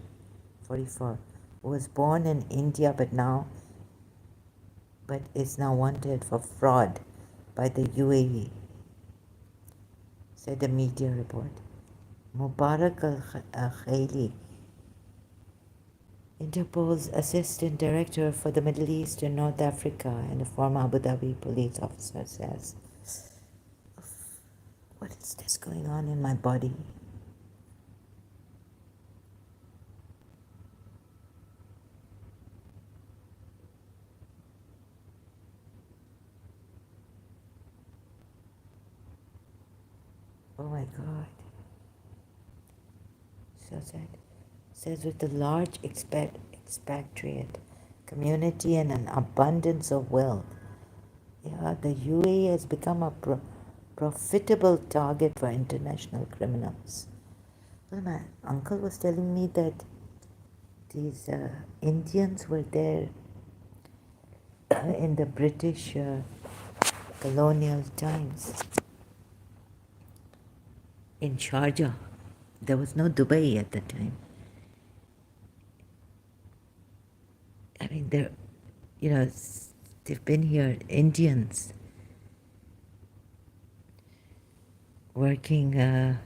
44, who was born in India but is now wanted for fraud by the UAE, said a media report. Mubarak al-Khaili, Interpol's assistant director for the Middle East and North Africa and a former Abu Dhabi police officer, says, what is this going on in my body? Oh my God. So sad. Says with a large expatriate community and an abundance of wealth, the UAE has become a profitable target for international criminals. Well, my uncle was telling me that these Indians were there in the British colonial times in Sharjah. There was no Dubai at the time. I mean, they've been here, Indians, working,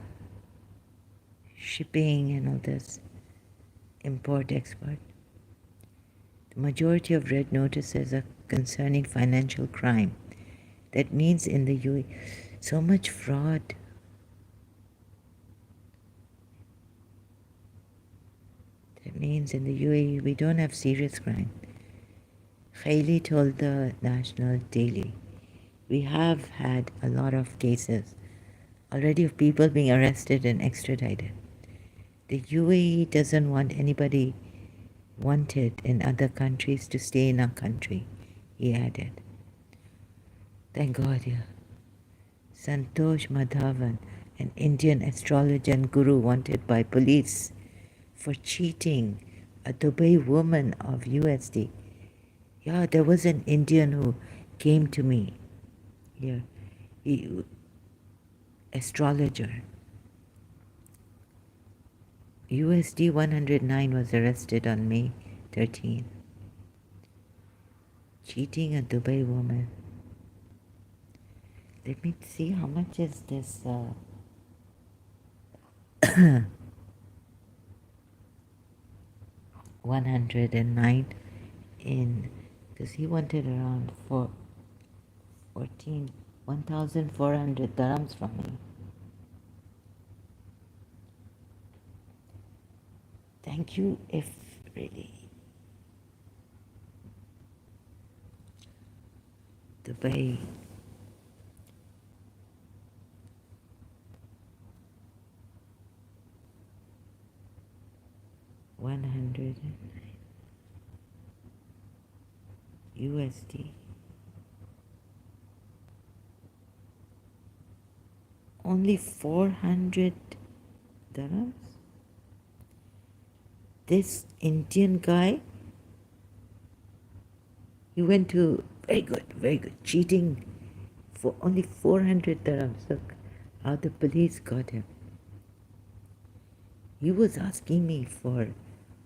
shipping and all this, import, export. The majority of red notices are concerning financial crime. That means in the UAE, so much fraud. That means in the UAE, we don't have serious crime. Khaili told the National Daily, we have had a lot of cases already of people being arrested and extradited. The UAE doesn't want anybody wanted in other countries to stay in our country, he added. Thank God, yeah. Santosh Madhavan, an Indian astrologer and guru wanted by police for cheating a Dubai woman of USD. Yeah, there was an Indian who came to me here. He, astrologer. USD 109 was arrested on May 13. Cheating a Dubai woman. Let me see how much is this. 109 in, because he wanted around 1,400 dirhams from me. Thank you, if really. Dubai. $109 USD. Only 400 dirhams. This Indian guy, he went to very good, cheating for only 400 dirhams. Look how the police got him. He was asking me for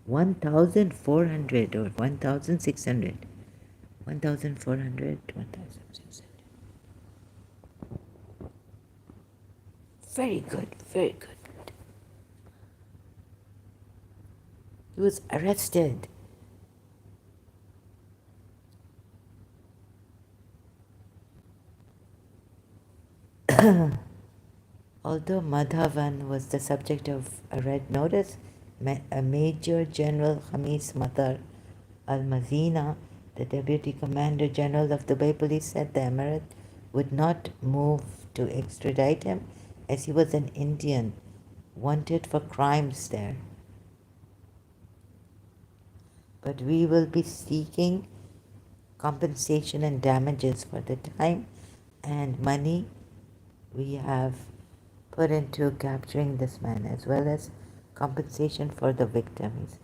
1,400 or 1,600. 1,400, 1,600. Very good, very good. He was arrested. Although Madhavan was the subject of a red notice, Major General Khamis Matar Al-Mazina, the Deputy Commander General of Dubai Police, said the Emirate would not move to extradite him as he was an Indian wanted for crimes there. But we will be seeking compensation and damages for the time and money we have put into capturing this man, as well as compensation for the victim, he said.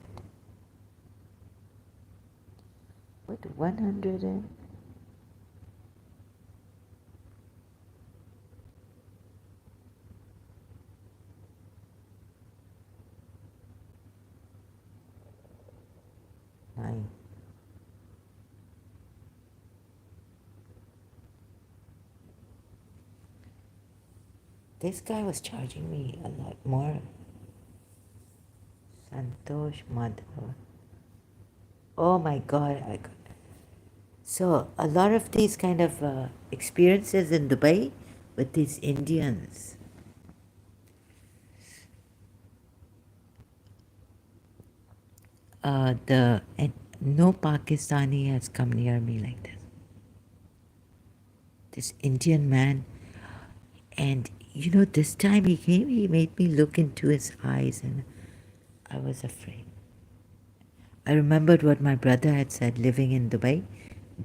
What, 100 and... nine. This guy was charging me a lot more. Santosh Madhav. Oh my God. So a lot of these kind of experiences in Dubai with these Indians. No Pakistani has come near me like this. This Indian man, and this time he came, he made me look into his eyes, and I was afraid. I remembered what my brother had said living in Dubai.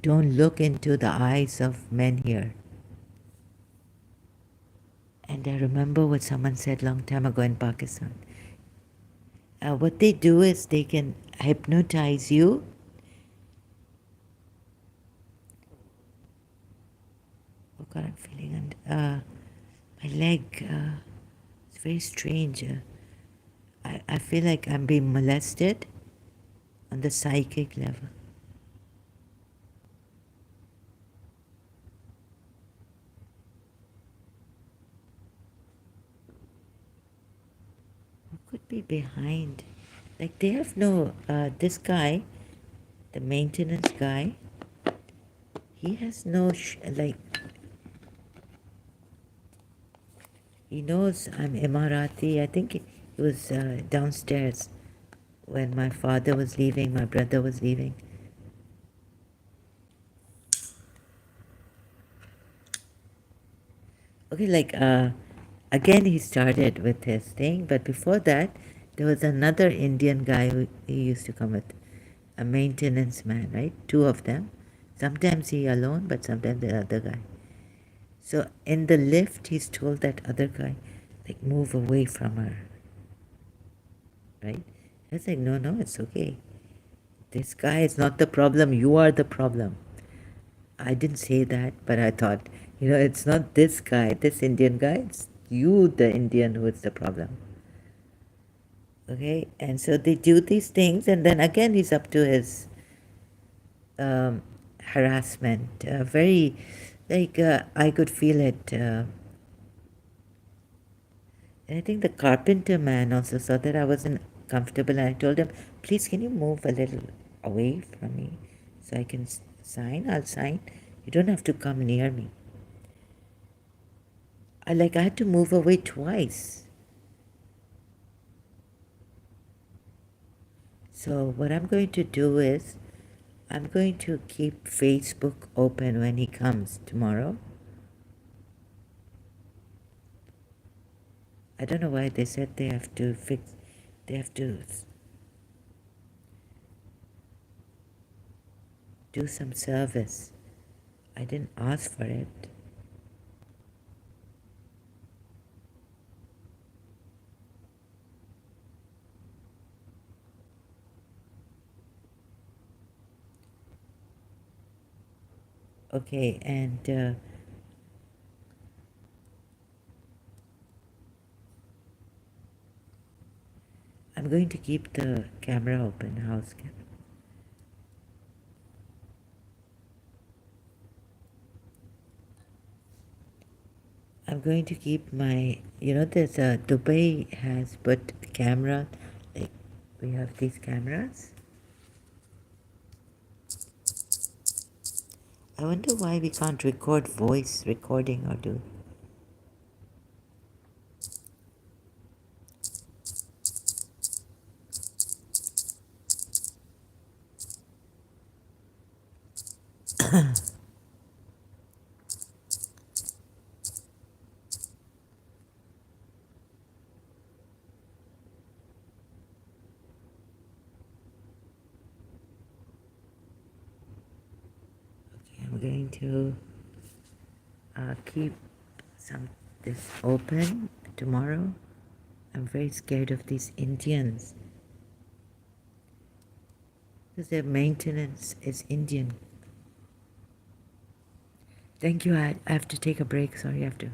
Don't look into the eyes of men here. And I remember what someone said long time ago in Pakistan. What they do is they can hypnotize you. Oh God, I'm feeling my leg. It's very strange. I feel like I'm being molested on the psychic level. What could be behind? Like they have no, this guy, the maintenance guy, he has no, he knows I'm Emirati. I think he was downstairs when my father was leaving, my brother was leaving. Okay, like again he started with his thing, but before that there was another Indian guy who he used to come with, a maintenance man, right? Two of them. Sometimes he alone, but sometimes the other guy. So in the lift, he's told that other guy, like, move away from her, right? I was like, no, no, it's okay. This guy is not the problem. You are the problem. I didn't say that, but I thought, it's not this guy, this Indian guy. It's you, the Indian, who is the problem. Okay, and so they do these things, and then again he's up to his harassment. Very, like, I could feel it. And I think the carpenter man also saw that I wasn't comfortable, and I told him, please, can you move a little away from me so I can sign? I'll sign. You don't have to come near me. I had to move away twice. So what I'm going to do is I'm going to keep Facebook open when he comes tomorrow. I don't know why they said they have to do some service. I didn't ask for it. Okay, and I'm going to keep the camera open, house camera. I'm going to keep my, there's Dubai has put camera, like we have these cameras. I wonder why we can't record voice recording or do. I'm going to keep this open tomorrow. I'm very scared of these Indians because their maintenance is Indian. Thank you. I have to take a break. Sorry, I have to.